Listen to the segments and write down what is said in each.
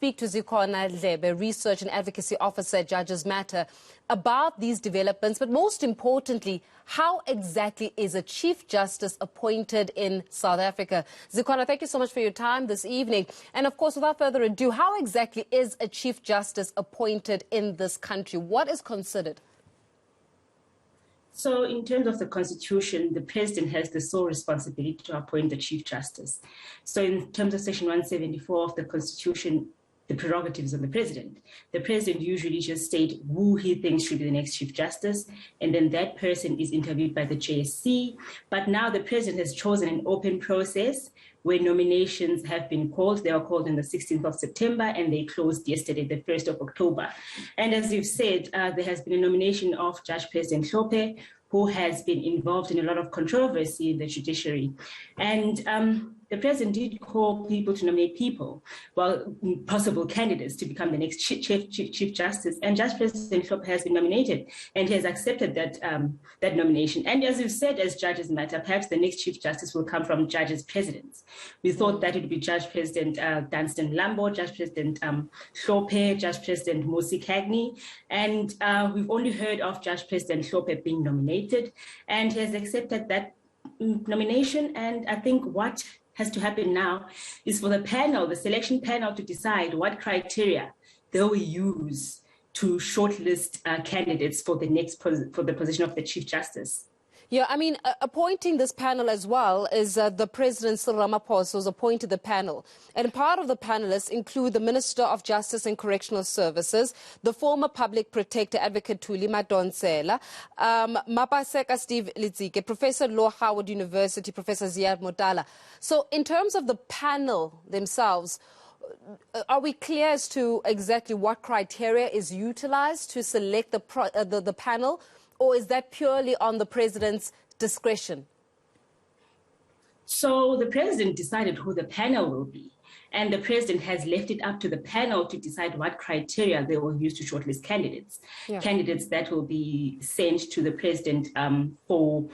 speak to Zikhona Ndlebe, Research and Advocacy Officer at Judges Matter, about these developments, but most importantly, how exactly is a Chief Justice appointed in South Africa? Zikhona, thank you so much for your time this evening. And of course, without further ado, how exactly is a Chief Justice appointed in this country? What is considered? So in terms of the Constitution, the President has the sole responsibility to appoint the Chief Justice. So in terms of Section 174 of the Constitution, the prerogatives of the President usually just state who he thinks should be the next Chief Justice, and then that person is interviewed by the JSC. But now the President has chosen an open process where nominations have been called. They were called on the 16th of September and they closed yesterday, the 1st of October. And as you've said, there has been a nomination of Judge President Ndlebe, who has been involved in a lot of controversy in the judiciary. And the President did call people to nominate people, well, possible candidates to become the next Chief Justice. And Judge President Ndlebe has been nominated, and he has accepted that nomination. And as you've said, as Judges Matter, perhaps the next Chief Justice will come from Judges Presidents. We thought that it would be Judge President Dunstan Lambo, Judge President Ndlebe, Judge President Musi Cagney, and we've only heard of Judge President Ndlebe being nominated, and he has accepted that nomination. And I think what has to happen now is for the panel, the selection panel, to decide what criteria they will use to shortlist candidates for the position of the Chief Justice. Yeah, I mean, appointing this panel as well is the President, Cyril Ramaphosa, who's appointed the panel. And part of the panelists include the Minister of Justice and Correctional Services, the former Public Protector Advocate Thuli Madonsela, Mapaseka Steve Litsike, Professor Law, Howard University, Professor Ziad Motala. So in terms of the panel themselves, are we clear as to exactly what criteria is utilized to select the panel? Or is that purely on the President's discretion? So the President decided who the panel will be, and the President has left it up to the panel to decide what criteria they will use to shortlist candidates. Yeah. Candidates that will be sent to the President to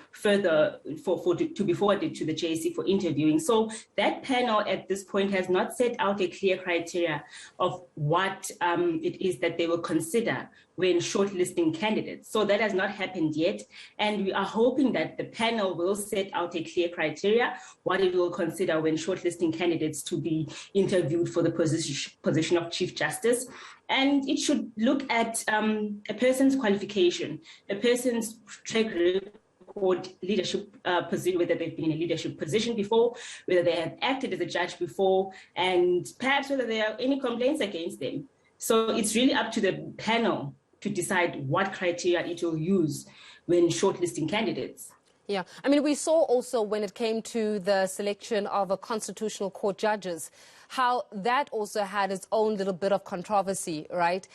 be forwarded to the JSC for interviewing. So that panel at this point has not set out a clear criteria of what it is that they will consider when shortlisting candidates. So that has not happened yet. And we are hoping that the panel will set out a clear criteria, what it will consider when shortlisting candidates to be interviewed for the position of Chief Justice. And it should look at a person's qualification, a person's track record, leadership position, whether they've been in a leadership position before, whether they have acted as a judge before, and perhaps whether there are any complaints against them. So it's really up to the panel to decide what criteria it will use when shortlisting candidates. Yeah, I mean, we saw also when it came to the selection of a constitutional court judges, how that also had its own little bit of controversy, right?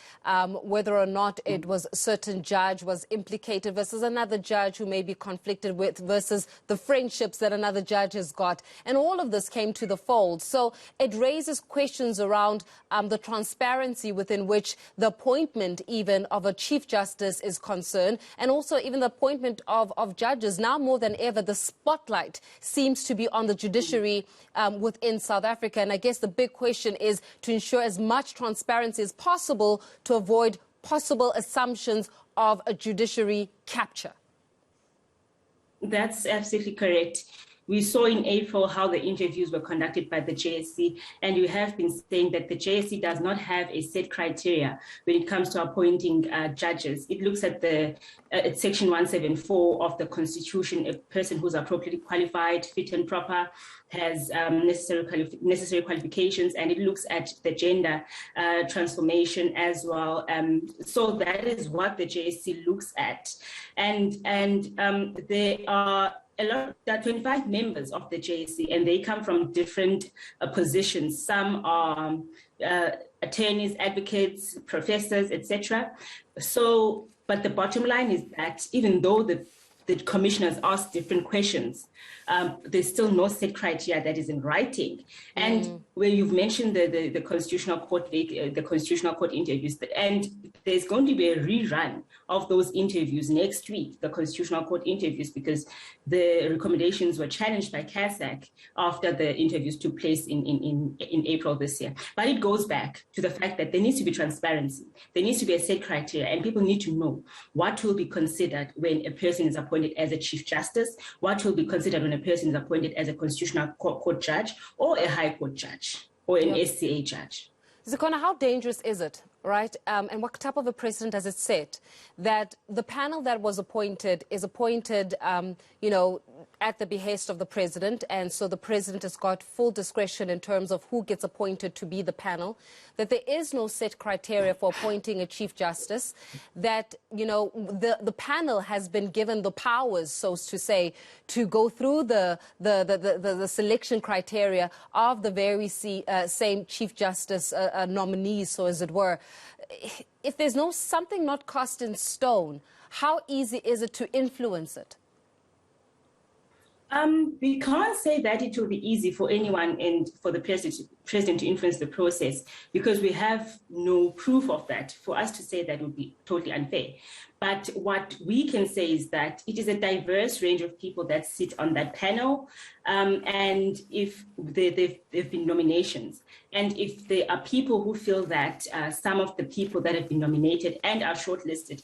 Whether or not it was a certain judge was implicated versus another judge who may be conflicted with versus the friendships that another judge has got. And all of this came to the fold. So it raises questions around the transparency within which the appointment even of a Chief Justice is concerned, and also even the appointment of judges. Now more than ever, the spotlight seems to be on the judiciary within South Africa. And I guess the big question is to ensure as much transparency as possible to avoid possible assumptions of a judiciary capture. That's absolutely correct. We saw in April how the interviews were conducted by the JSC, and you have been saying that the JSC does not have a set criteria when it comes to appointing judges. It looks at at Section 174 of the Constitution, a person who's appropriately qualified, fit and proper, has necessary qualifications, and it looks at the gender transformation as well. So that is what the JSC looks at. And there are there are 25 members of the JSC, and they come from different positions. Some are attorneys, advocates, professors, etc. So, but the bottom line is that even though the commissioners ask different questions, there's still no set criteria that is in writing. And where you've mentioned the constitutional court interviews, and there's going to be a rerun of those interviews next week, the constitutional court interviews, because the recommendations were challenged by CASAC after the interviews took place in April this year. But it goes back to the fact that there needs to be transparency. There needs to be a set criteria, and people need to know what will be considered when a person is appointed as a Chief Justice, what will be considered when a person is appointed as a Constitutional Court judge or a High Court judge or an SCA judge. Zikhona, how dangerous is it, right? And what type of a precedent does it set that the panel that was appointed is appointed, you know, at the behest of the president, and so the president has got full discretion in terms of who gets appointed to be the panel, that there is no set criteria for appointing a Chief Justice, that, you know, the panel has been given the powers, so to say, to go through the selection criteria of the very same Chief Justice nominees, so as it were. If there's something not cast in stone, how easy is it to influence it? We can't say that it will be easy for anyone and for the president to influence the process, because we have no proof of that. For us to say that would be totally unfair. But what we can say is that it is a diverse range of people that sit on that panel. And if there have been nominations, and if there are people who feel that some of the people that have been nominated and are shortlisted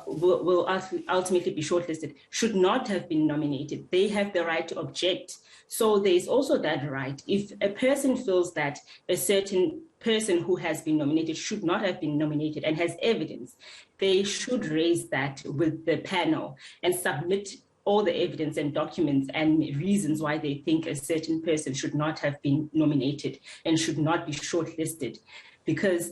will ultimately be shortlisted, should not have been nominated, they have the right to object. So there is also that right. If a person feels that a certain person who has been nominated should not have been nominated and has evidence, they should raise that with the panel and submit all the evidence and documents and reasons why they think a certain person should not have been nominated and should not be shortlisted, because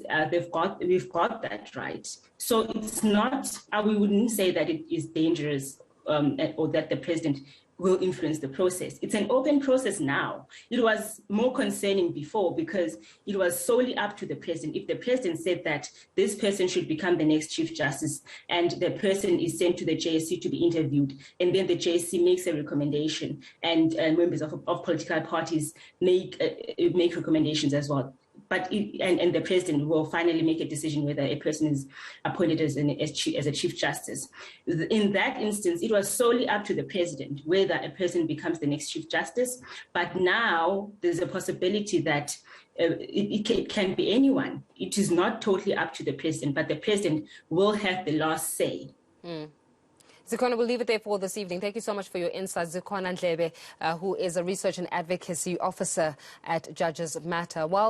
we've got that right. So it's not, we wouldn't say that it is dangerous or that the president will influence the process. It's an open process now. It was more concerning before because it was solely up to the president. If the president said that this person should become the next Chief Justice and the person is sent to the JSC to be interviewed, and then the JSC makes a recommendation and members of political parties make recommendations as well. But and the president will finally make a decision whether a person is appointed as a Chief Justice. In that instance, it was solely up to the president whether a person becomes the next Chief Justice. But now there's a possibility that it can be anyone. It is not totally up to the president, but the president will have the last say. Zikhona, we'll leave it there for this evening. Thank you so much for your insights. Zikhona Ndlebe, who is a research and advocacy officer at Judges Matter. Well,